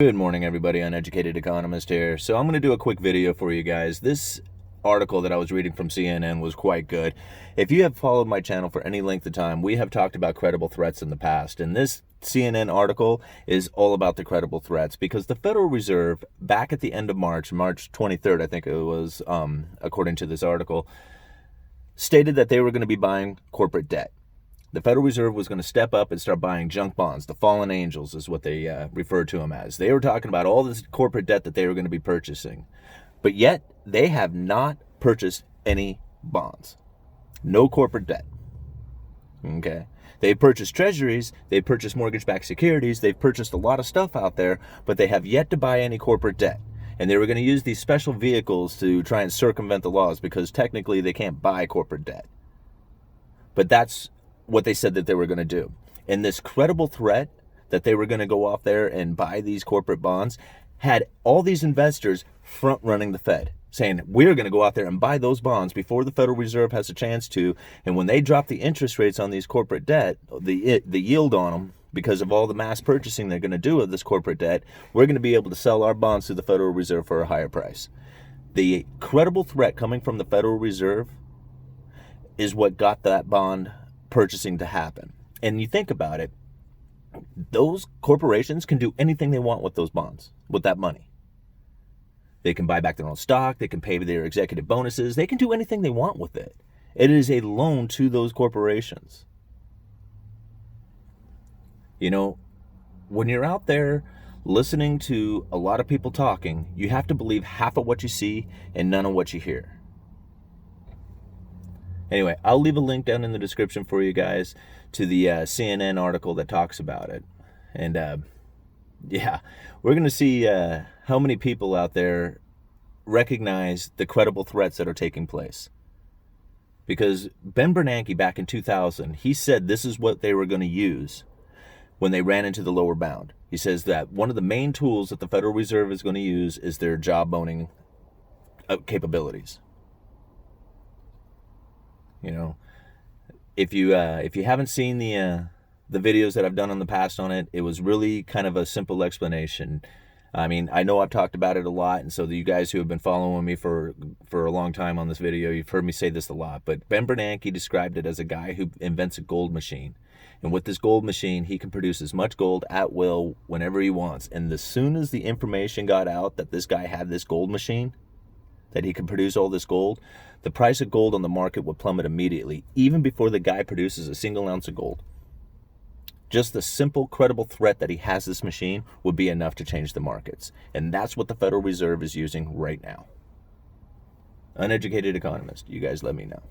Good morning, everybody. Uneducated Economist here. So I'm going to do a quick video for you guys. This article that I was reading from CNN was quite good. If you have followed my channel for any length of time, we have talked about credible threats in the past. And this CNN article is all about the credible threats because the Federal Reserve, back at the end of March 23rd, I think it was, according to this article, stated that they were going to be buying corporate debt. The Federal Reserve was going to step up and start buying junk bonds. The fallen angels is what they referred to them as. They were talking about all this corporate debt that they were going to be purchasing. But yet, they have not purchased any bonds. No corporate debt. Okay? They've purchased treasuries. They've purchased mortgage-backed securities. They've purchased a lot of stuff out there, but they have yet to buy any corporate debt. And they were going to use these special vehicles to try and circumvent the laws because technically they can't buy corporate debt. But that's what they said that they were going to do. And this credible threat that they were going to go off there and buy these corporate bonds had all these investors front running the Fed, saying we're going to go out there and buy those bonds before the Federal Reserve has a chance to. And when they drop the interest rates on these corporate debt, the yield on them, because of all the mass purchasing they're going to do of this corporate debt, we're going to be able to sell our bonds to the Federal Reserve for a higher price. The credible threat coming from the Federal Reserve is what got that bond purchasing to happen. And you think about it, those corporations can do anything they want with those bonds, with that money. They can buy back their own stock, they can pay their executive bonuses, they can do anything they want with it. It is a loan to those corporations. You know, when you're out there listening to a lot of people talking, you have to believe half of what you see and none of what you hear. Anyway, I'll leave a link down in the description for you guys to the CNN article that talks about it. And yeah, we're going to see how many people out there recognize the credible threats that are taking place. Because Ben Bernanke back in 2000, he said this is what they were going to use when they ran into the lower bound. He says that one of the main tools that the Federal Reserve is going to use is their jawboning capabilities. You know, if you haven't seen the videos that I've done in the past on it, it was really kind of a simple explanation. I mean, I know I've talked about it a lot, and so you guys who have been following me for a long time on this video, you've heard me say this a lot. But Ben Bernanke described it as a guy who invents a gold machine. And with this gold machine, he can produce as much gold at will whenever he wants. And as soon as the information got out that this guy had this gold machine, that he can produce all this gold, the price of gold on the market would plummet immediately, even before the guy produces a single ounce of gold. Just the simple, credible threat that he has this machine would be enough to change the markets. And that's what the Federal Reserve is using right now. Uneducated Economist, you guys let me know.